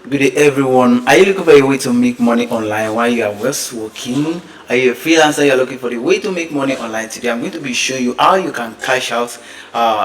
Good day, everyone. Are you looking for a way to make money online while you are just working? Are you a freelancer? You're looking for the way to make money online. Today, I'm going to be showing you how you can cash out.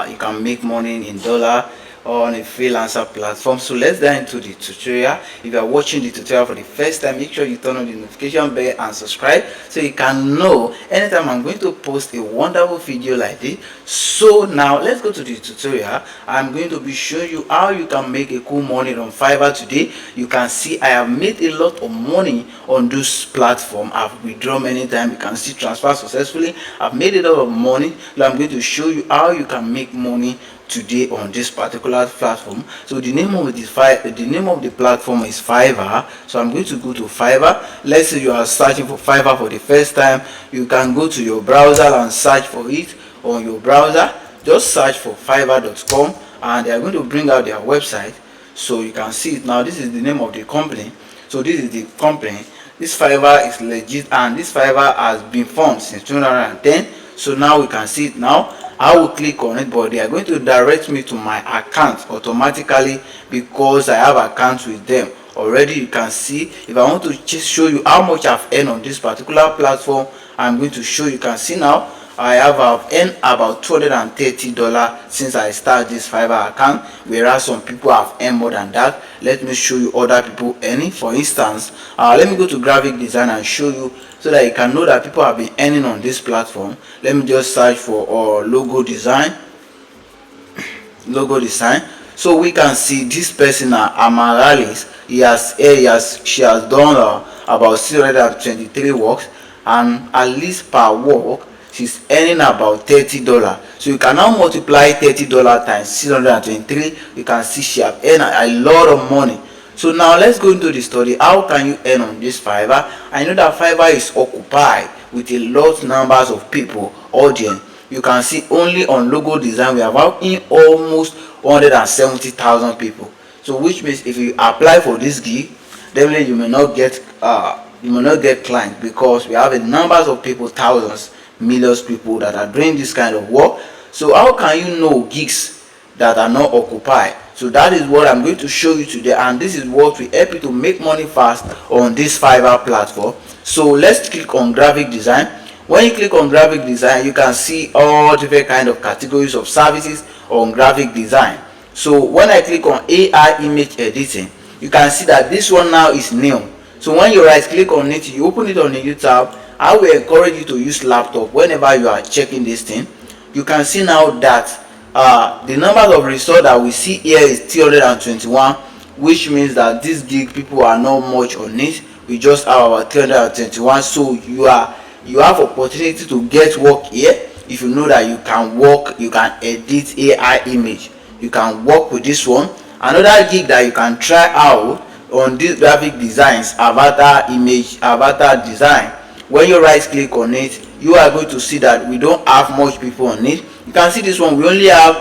You can make money in dollar on a freelancer platform. So let's dive into the tutorial. If you are watching the tutorial for the first time, make sure you turn on the notification bell and subscribe so you can know anytime I'm going to post a wonderful video like this. So now let's go to the tutorial. I'm going to be showing you how you can make a cool money on Fiverr today. You can see I have made a lot of money on this platform. I've withdrawn many times. You can see transfer successfully. I've made a lot of money. So I'm going to show you how you can make money today on this particular platform. So the name of the platform is Fiverr. So I'm going to go to Fiverr. Let's say you are searching for Fiverr for the first time. You can go to your browser and search for it on your browser. Just search for fiverr.com and they are going to bring out their website. So you can see it now. This is the name of the company. So this is the company. This Fiverr is legit, and this Fiverr has been formed since 2010. So now we can see it now. I will click on it, but they are going to direct me to my account automatically because I have accounts with them already. You can see if I want to just show you how much I've earned on this particular platform, I'm going to show you. You can see now I've earned about $230 since I started this Fiverr account, whereas some people have earned more than that. Let me show you other people earning. For instance, let me go to graphic design and show you so that you can know that people have been earning on this platform. Let me just search for logo design. So we can see this person, Amaralis. She has done about 623 works, and at least per work she's earning about $30. So you can now multiply $30 times 623. You can see she have earned a lot of money. So now let's go into the study. How can you earn on this Fiverr? I know that Fiverr is occupied with a lot numbers of people, audience. You can see only on logo design we have almost 170,000 people. So which means if you apply for this gig, definitely you may not get clients, because we have a numbers of people, thousands, millions of people that are doing this kind of work. So how can you know gigs that are not occupied? So that is what I'm going to show you today, and this is what will help you to make money fast on this Fiverr platform. So let's click on graphic design. When you click on graphic design, you can see all different kind of categories of services on graphic design. So when I click on AI image editing, you can see that this one now is new. So when you right click on it, you open it on the new tab. I will encourage you to use laptop whenever you are checking this thing. You can see now that the number of results that we see here is 321, which means that this gig people are not much on it. We just have about 321. So you have opportunity to get work here. If you know that you can work, you can edit AI image, you can work with this one. Another gig that you can try out on this graphic designs, avatar image, avatar design. When you right click on it, you are going to see that we don't have much people on it. You can see this one, we only have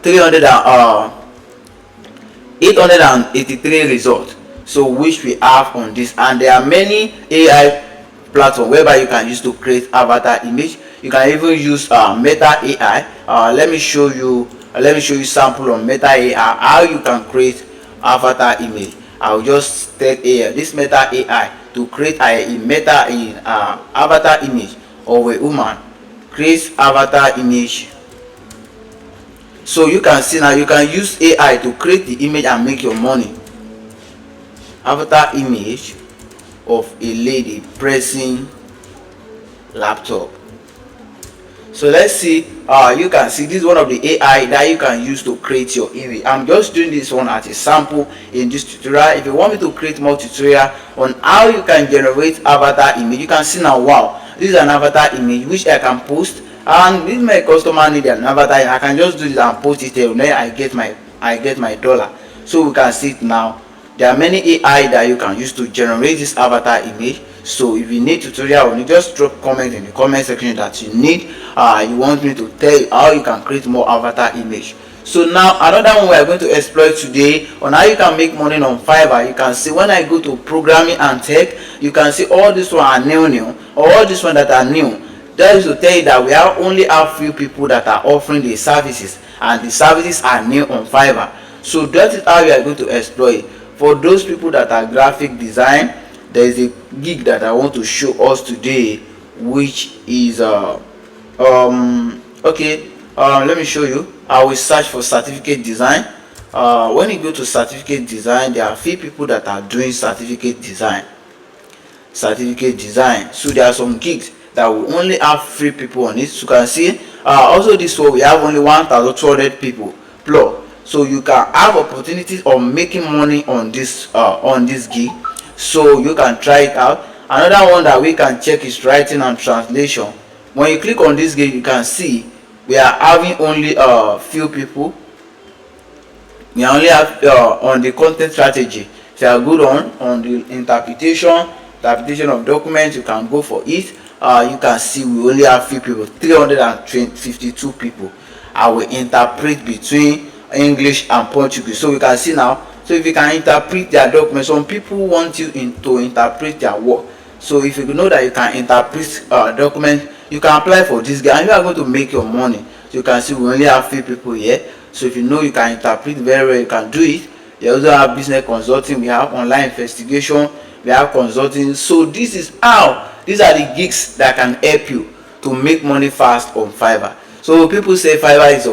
883 results, so which we have on this. And there are many AI platform whereby you can use to create avatar image. You can even use Meta AI. Let me show you sample on Meta AI how you can create avatar image. I'll just take this Meta AI to create a avatar image of a woman. Create avatar image. So you can see now you can use AI to create the image and make your money. Avatar image of a lady pressing laptop. So let's see. You can see this is one of the AI that you can use to create your image. I'm just doing this one as a sample in this tutorial. If you want me to create more tutorial on how you can generate avatar image, you can see now, wow, this is an avatar image which I can post. And if my customer need an avatar, I can just do this and post it here, and then I get my dollar. So we can see it now. There are many AI that you can use to generate this avatar image. So if you need tutorial on it, just drop comment in the comment section that you need. You want me to tell you how you can create more avatar image. So now another one we are going to explore today on how you can make money on Fiverr. You can see when I go to programming and tech, you can see all this one are new, all this one that are new. That is to tell you that we have only a few people that are offering the services, and the services are new on Fiverr. So that is how you are going to explore it. For those people that are graphic design, there is a gig that I want to show us today, which is okay, let me show you. I will search for certificate design. When you go to certificate design, there are a few people that are doing certificate design. So there are some gigs that will only have 3 people on it. So you can see also this one we have only 1,200 people plus. So you can have opportunities of making money on this gig. So you can try it out. Another one that we can check is writing and translation. When you click on this gig, you can see we are having only few people. We only have on the content strategy. If you are good on the interpretation of documents, you can go for it. You can see we only have few people, 352 people. I will interpret between English and Portuguese. So we can see now. So if you can interpret their documents, some people want you to interpret their work. So if you know that you can interpret documents, you can apply for this guy and you are going to make your money. So you can see we only have few people here. So if you know you can interpret very well, you can do it. We also have business consulting, we have online investigation, we have consulting. So these are the gigs that can help you to make money fast on Fiverr. So people say Fiverr is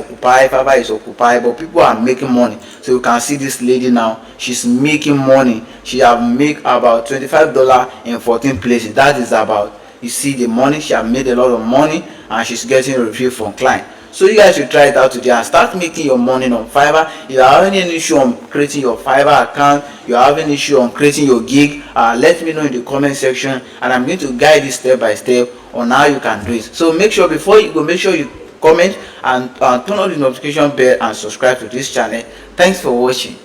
occupied, but people are making money. So you can see this lady now, she's making money. She have made about $25 in 14 places. That is about, you see the money, she have made a lot of money and she's getting a review from client. So you guys should try it out today and start making your money on Fiverr. If you are having any issue on creating your Fiverr account, you are having issue on creating your gig, let me know in the comment section and I'm going to guide you step by step on how you can do it. So make sure before you go, make sure you comment and turn on the notification bell and subscribe to this channel. Thanks for watching.